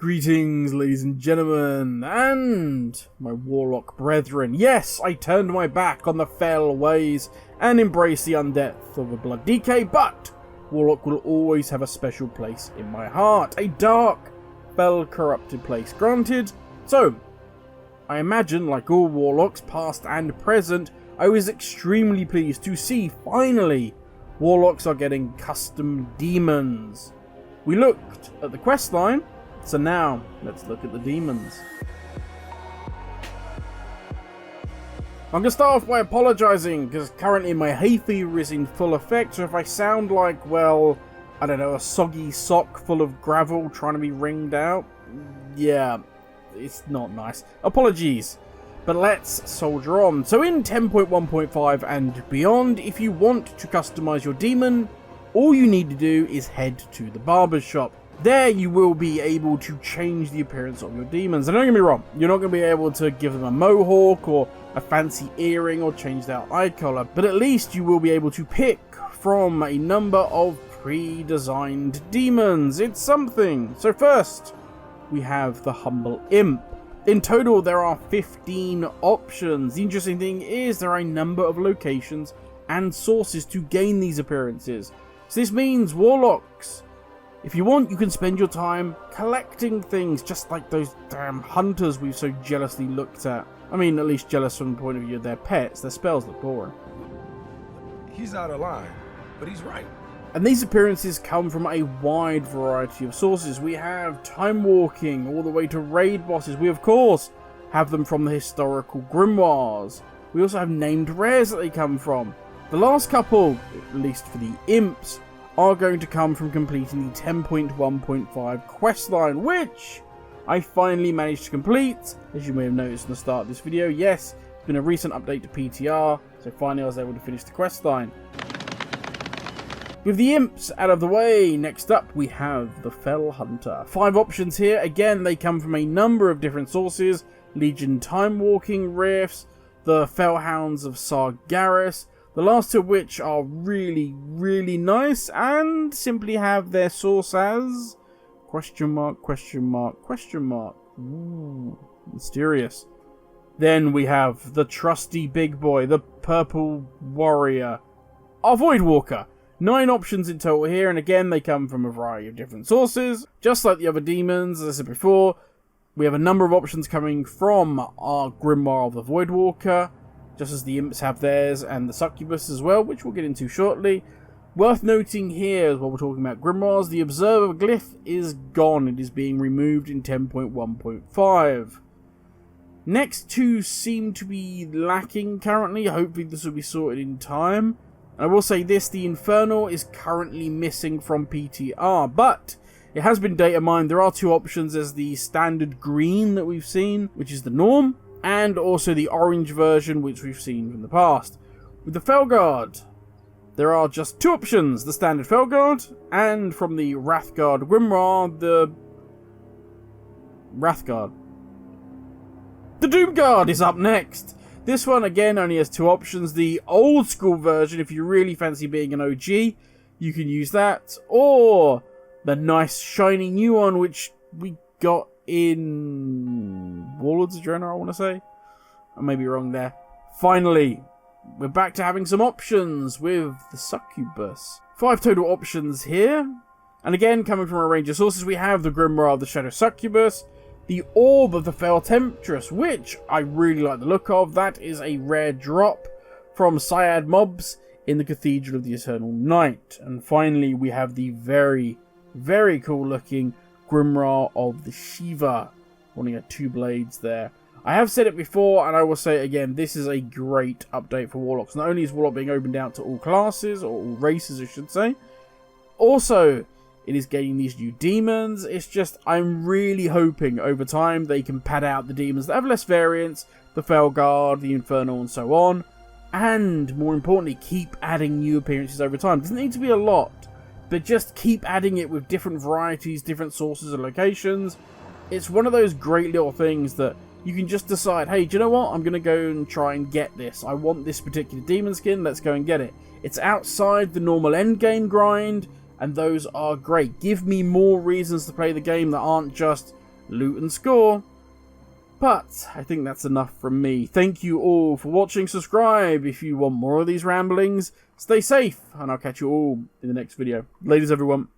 Greetings, ladies and gentlemen, and my Warlock brethren. Yes, I turned my back on the fell ways and embraced the undeath of a blood decay, but Warlock will always have a special place in my heart. A dark, fell, corrupted place, granted. So, I imagine, like all Warlocks, past and present, I was extremely pleased to see, finally, Warlocks are getting custom demons. We looked at the questline, so now let's look at the demons. I'm going to start off by apologising, because currently my hay fever is in full effect, so if I sound like, well, I don't know, a soggy sock full of gravel trying to be wringed out, yeah, it's not nice. Apologies. But let's soldier on. So in 10.1.5 and beyond, if you want to customise your demon, all you need to do is head to the Barbershop. There you will be able to change the appearance of your demons. And don't get me wrong, you're not going to be able to give them a mohawk or a fancy earring or change their eye colour, but at least you will be able to pick from a number of pre-designed demons. It's something. So first, we have the Humble Imp. In total, there are 15 options. The interesting thing is there are a number of locations and sources to gain these appearances. So this means Warlocks, if you want, you can spend your time collecting things just like those damn hunters we've so jealously looked at. I mean, at least jealous from the point of view of their pets. Their spells look boring. He's out of line, but he's right. And these appearances come from a wide variety of sources. We have time walking all the way to raid bosses. We, of course, have them from the historical grimoires. We also have named rares that they come from. The last couple, at least for the imps, are going to come from completing the 10.1.5 questline, which I finally managed to complete. As you may have noticed in the start of this video, yes, it's been a recent update to PTR, so finally I was able to finish the questline. With the imps out of the way, next up we have the Fell Hunter. 5 options here. Again, they come from a number of different sources. Legion Time Walking Rifts, the Fellhounds of Sargeras, the last two of which are really, really nice and simply have their source as ... Ooh, mysterious. Then we have the trusty big boy, the Purple Warrior, our Voidwalker. 9 options in total here, and again, they come from a variety of different sources. Just like the other demons, as I said before, we have a number of options coming from our Grimoire of the Voidwalker, just as the imps have theirs, and the succubus as well, which we'll get into shortly. Worth noting here, while we're talking about grimoires, the observer glyph is gone. It is being removed in 10.1.5. Next two seem to be lacking currently. Hopefully this will be sorted in time. I will say this, the Infernal is currently missing from PTR, but it has been data mined. There are 2 options as the standard green that we've seen, which is the norm, and also the orange version, which we've seen from the past. With the Felguard, there are just 2 options, the standard Felguard, and from the Wrathguard Grimoire, the Wrathguard. The Doomguard is up next. This one, again, only has 2 options. The old school version, if you really fancy being an OG, you can use that. Or the nice, shiny new one, which we got in Warlords of Draenei, I want to say. I may be wrong there. Finally, we're back to having some options with the Succubus. 5 total options here. And again, coming from a range of sources, we have the Grimoire of the Shadow Succubus, the Orb of the Fell Temptress, which I really like the look of. That is a rare drop from Syad mobs in the Cathedral of the Eternal Night. And finally, we have the very, very cool looking Grimoire of the Shiva, running at 2 blades there. I have said it before, and I will say it again, this is a great update for Warlocks. Not only is Warlock being opened out to all classes, or all races I should say, also it is getting these new demons. It's just, I'm really hoping over time they can pad out the demons that have less variants, the Felguard, the Infernal, and so on. And, more importantly, keep adding new appearances over time. It doesn't need to be a lot, but just keep adding it with different varieties, different sources and locations. It's one of those great little things that you can just decide, hey, do you know what? I'm going to go and try and get this. I want this particular demon skin, let's go and get it. It's outside the normal endgame grind, and those are great. Give me more reasons to play the game that aren't just, loot and score. But I think that's enough from me. Thank you all for watching. Subscribe if you want more of these ramblings. Stay safe, and I'll catch you all in the next video. Ladies, everyone.